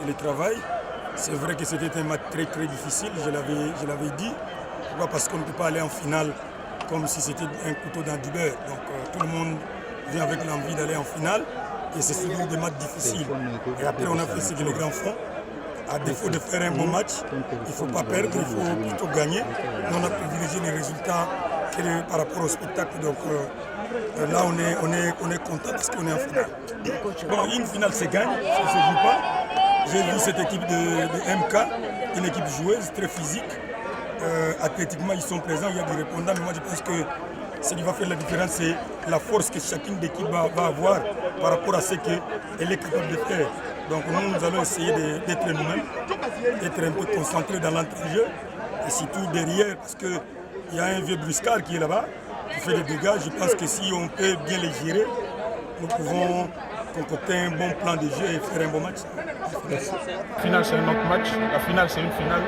c'est le travail. C'est vrai que c'était un match très très difficile, je l'avais dit. Pourquoi? Parce qu'on ne peut pas aller en finale comme si c'était un couteau dans du beurre. Donc tout le monde vient avec l'envie d'aller en finale et c'est souvent des matchs difficiles. Et après on a fait ce que les grands font. À défaut de faire un bon match, il ne faut pas perdre, il faut plutôt gagner. Nous, on a privilégié les résultats par rapport au spectacle. Donc là, on est content parce qu'on est en finale. Bon, une finale, c'est gagne, ça ne se joue pas. J'ai vu cette équipe de MK, une équipe joueuse, très physique. Athlétiquement, ils sont présents, il y a des répondants. Mais moi, je pense que ce qui va faire la différence, c'est la force que chacune d'équipe va avoir par rapport à ce qu'elle est capable de faire. Donc nous allons essayer d'être nous-mêmes, d'être un peu concentrés dans l'entrejeu et surtout derrière, parce qu'il y a un vieux bruscard qui est là-bas, qui fait des dégâts. Je pense que si on peut bien les gérer, nous pouvons concocter un bon plan de jeu et faire un bon match. La finale, c'est un autre match. La finale, c'est une finale.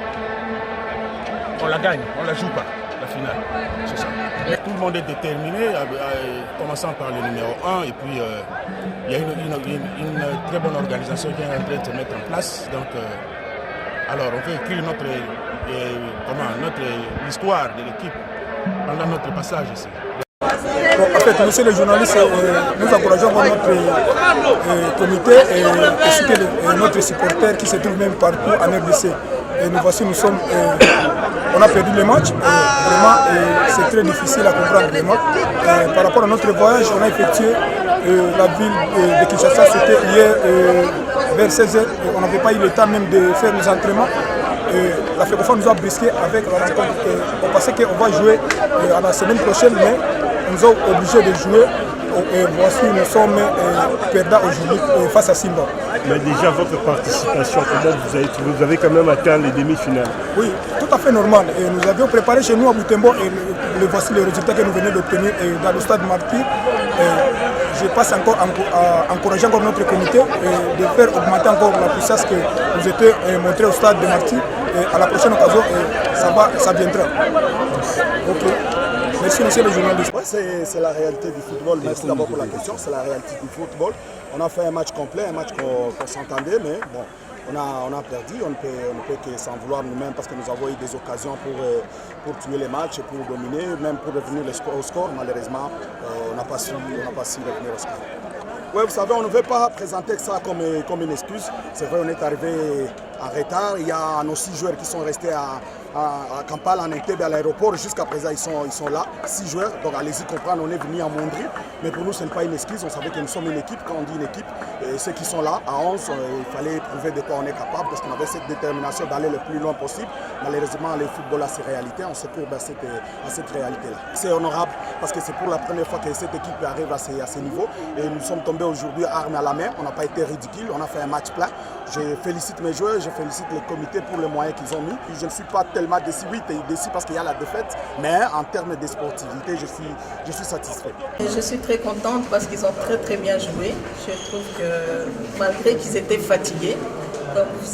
On la gagne, on ne la joue pas, la finale. C'est ça. Tout le monde est déterminé, commençant par le numéro 1. Et puis, il y a une très bonne organisation qui est en train de se mettre en place. Donc, alors, on veut écrire l'histoire de l'équipe pendant notre passage ici. Bon, en fait, monsieur le journaliste, nous encourageons notre comité ainsi que notre supporter qui se trouve même partout en RDC. Et nous voici, on a perdu le match. Vraiment, c'est très difficile à comprendre les matchs. Par rapport à notre voyage, on a effectué la ville de Kinshasa, c'était hier vers 16h. On n'avait pas eu le temps même de faire nos entraînements. La FECOFA nous a brisqué avec la rencontre. On pensait qu'on va jouer la semaine prochaine, mais on nous a obligés de jouer. Et voici, nous sommes perdants aujourd'hui face à Simba. Mais déjà, votre participation, comment vous avez quand même atteint les demi-finales? Oui, tout à fait normal. Et nous avions préparé chez nous à Butembo et voici le résultat que nous venons d'obtenir dans le stade Martyr. Je passe encore à encourager encore notre comité de faire augmenter encore la puissance que nous était montrée au stade de Martyr. Et à la prochaine occasion, ça viendra. Ok. Merci, monsieur le journaliste. Ouais, c'est la réalité du football. Merci d'abord pour la question. C'est la réalité du football. On a fait un match complet, un match qu'on s'entendait, mais bon, on a perdu. On ne peut que s'en vouloir nous-mêmes parce que nous avons eu des occasions pour tuer les matchs, pour dominer, même pour revenir au score. Malheureusement, on n'a pas su revenir au score. Oui, vous savez, on ne veut pas présenter ça comme une excuse. C'est vrai, on est arrivé en retard. Il y a nos 6 joueurs qui sont restés à Kampala, en Entebbe, à l'aéroport. Jusqu'à présent, ils sont là, 6 joueurs. Donc allez-y comprendre, on est venu en Mondri. Mais pour nous, ce n'est pas une excuse. On savait que nous sommes une équipe. Quand on dit une équipe, et ceux qui sont là, à 11, il fallait prouver de quoi on est capable. Parce qu'on avait cette détermination d'aller le plus loin possible. Malheureusement, le football a ses réalités. On se courbe à cette réalité-là. C'est honorable parce que c'est pour la première fois que cette équipe arrive à ce niveau. Et nous sommes tombés aujourd'hui armes à la main. On n'a pas été ridicule. On a fait un match plein. Je félicite mes joueurs, je félicite le comité pour les moyens qu'ils ont mis. Je ne suis pas tellement déçu, oui, déçu parce qu'il y a la défaite, mais en termes de sportivité, je suis satisfait. Je suis très contente parce qu'ils ont très très bien joué. Je trouve que malgré qu'ils étaient fatigués, comme vous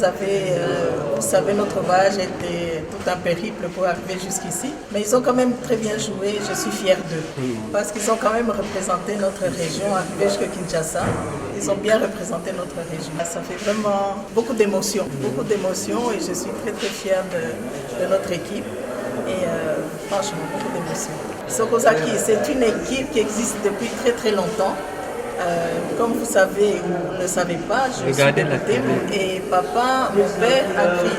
savez, notre voyage était tout un périple pour arriver jusqu'ici. Mais ils ont quand même très bien joué, je suis fière d'eux. Parce qu'ils ont quand même représenté notre région, arrivé jusqu'à Kinshasa. Ils ont bien représenté notre région. Ça fait vraiment beaucoup d'émotions et je suis très très fière de notre équipe. Et franchement, beaucoup d'émotions. Sokozaki, c'est une équipe qui existe depuis très très longtemps. Comme vous savez ou vous ne le savez pas, je suis de Butembo et papa, mon père,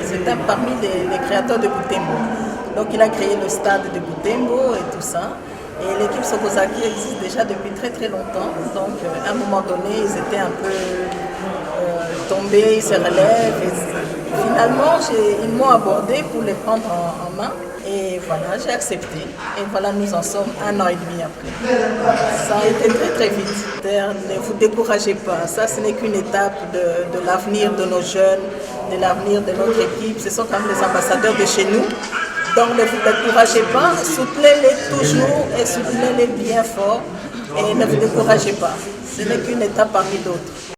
c'était parmi les créateurs de Butembo. Donc il a créé le stade de Butembo et tout ça. Et l'équipe Sokozaki existe déjà depuis très très longtemps. Donc à un moment donné, ils étaient un peu tombés, ils se relèvent. Et finalement, ils m'ont abordé pour les prendre en main. Et voilà, j'ai accepté. Et voilà, nous en sommes 1 an et demi après. Ça a été très très vite. Ne vous découragez pas. Ça, ce n'est qu'une étape de l'avenir de nos jeunes, de l'avenir de notre équipe. Ce sont comme les ambassadeurs de chez nous. Donc ne vous découragez pas. Soutenez-les toujours et soutenez-les bien fort. Et ne vous découragez pas. Ce n'est qu'une étape parmi d'autres.